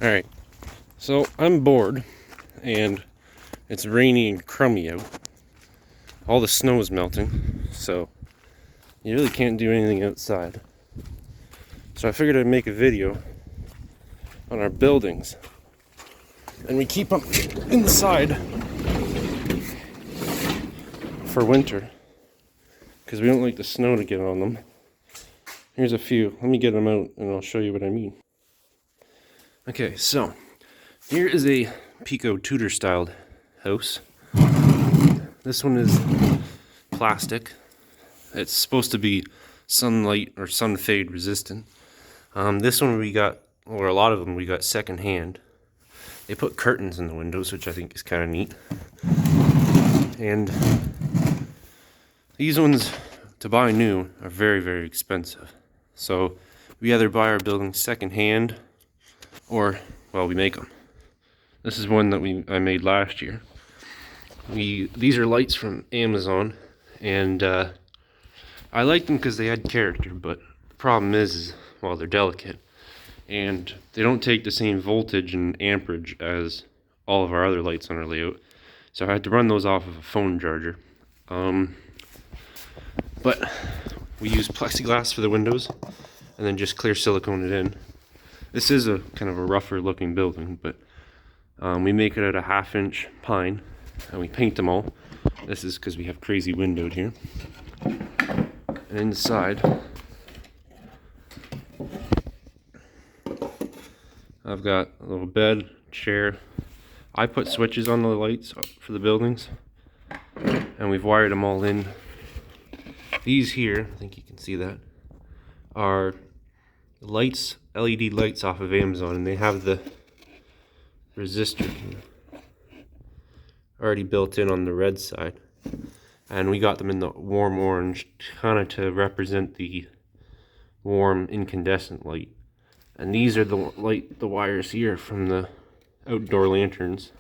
Alright, so I'm bored and it's rainy and crummy out. All the snow is melting, so you really can't do anything outside. So I figured I'd make a video on our buildings. And we keep them inside for winter because we don't like the snow to get on them. Here's a few. Let me get them out and I'll show you what I mean. Okay, so here is a Piko Tudor styled house. This one is plastic. It's supposed to be sunlight or sun fade resistant. This one we got, or a lot of them we got second hand. They put curtains in the windows, which I think is kind of neat. And these ones to buy new are very, very expensive. So we either buy our buildings second hand or, well, we make them. This is one that I made last year. These are lights from Amazon, and I liked them because they had character, but the problem is, well, they're delicate, and they don't take the same voltage and amperage as all of our other lights on our layout, so I had to run those off of a phone charger. But we use plexiglass for the windows, and then just clear silicone it in. This is a kind of a rougher looking building, but we make it out of 1/2-inch pine, and we paint them all. This is because we have crazy windowed here. And inside, I've got a little bed, chair. I put switches on the lights for the buildings, and we've wired them all in. These here, I think you can see that, are lights, LED lights off of Amazon, and they have the resistor already built in on the red side. And we got them in the warm orange, kind of to represent the warm incandescent light. And these are the wires here from the outdoor lanterns.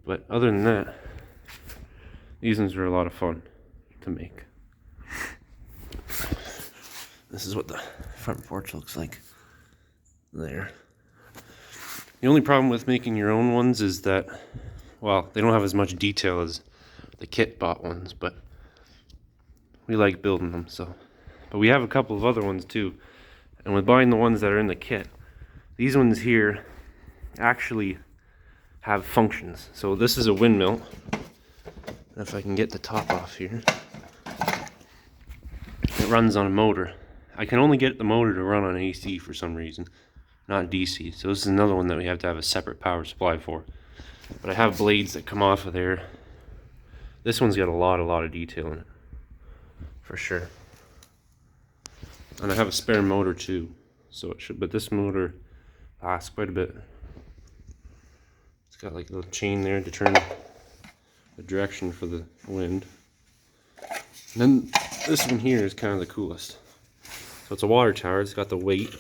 But other than that, these ones are a lot of fun to make. This is what the front porch looks like there. The only problem with making your own ones is that, well, they don't have as much detail as the kit bought ones, but we like building them, so. But we have a couple of other ones too, and with buying the ones that are in the kit, these ones here actually have functions. So this is a windmill. If I can get the top off here, it runs on a motor. I can only get the motor to run on AC for some reason, not DC. So this is another one that we have to have a separate power supply for. But I have blades that come off of there. This one's got a lot of detail in it, for sure. And I have a spare motor too, so it should. But this motor lasts quite a bit. It's got like a little chain there to turn the direction for the wind. And then this one here is kind of the coolest. So it's a water tower. It's got the weight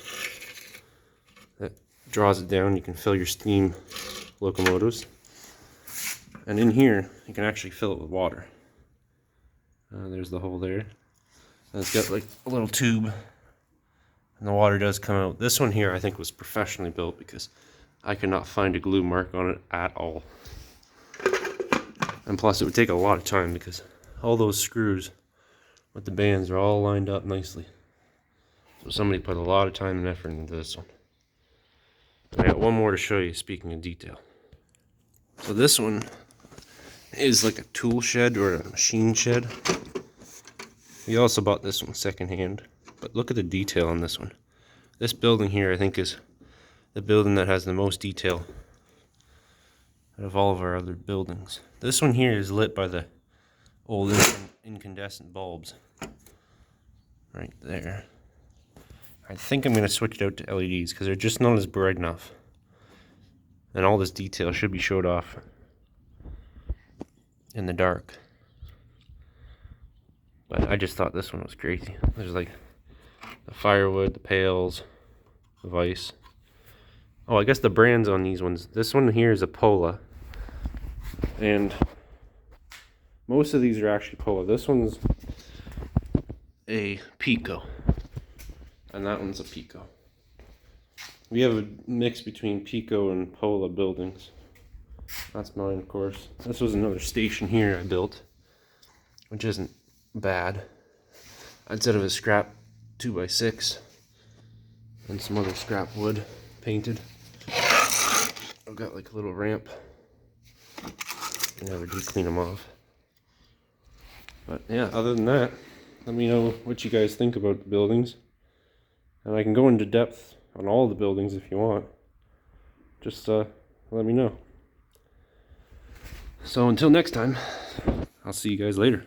that draws it down. You can fill your steam locomotives. And in here, you can actually fill it with water. There's the hole there. And it's got like a little tube, and the water does come out. This one here I think was professionally built because I could not find a glue mark on it at all. And plus it would take a lot of time because all those screws with the bands are all lined up nicely. So somebody put a lot of time and effort into this one. I got one more to show you, speaking of detail. So this one is like a tool shed or a machine shed. We also bought this one secondhand, but look at the detail on this one. This building here I think is the building that has the most detail out of all of our other buildings. This one here is lit by the old incandescent bulbs right there. I think I'm going to switch it out to LEDs because they're just not as bright enough. And all this detail should be showed off in the dark. But I just thought this one was crazy. There's like the firewood, the pails, the vise. Oh, I guess the brands on these ones. This one here is a Pola. And most of these are actually Pola. This one's a Piko. And that one's a Piko. We have a mix between Piko and Pola buildings. That's mine, of course. This was another station here I built, which isn't bad. Instead of a scrap 2x6 and some other scrap wood painted, I've got like a little ramp. I never do clean them off. But yeah, other than that, let me know what you guys think about the buildings. And I can go into depth on all the buildings if you want. Just let me know. So until next time, I'll see you guys later.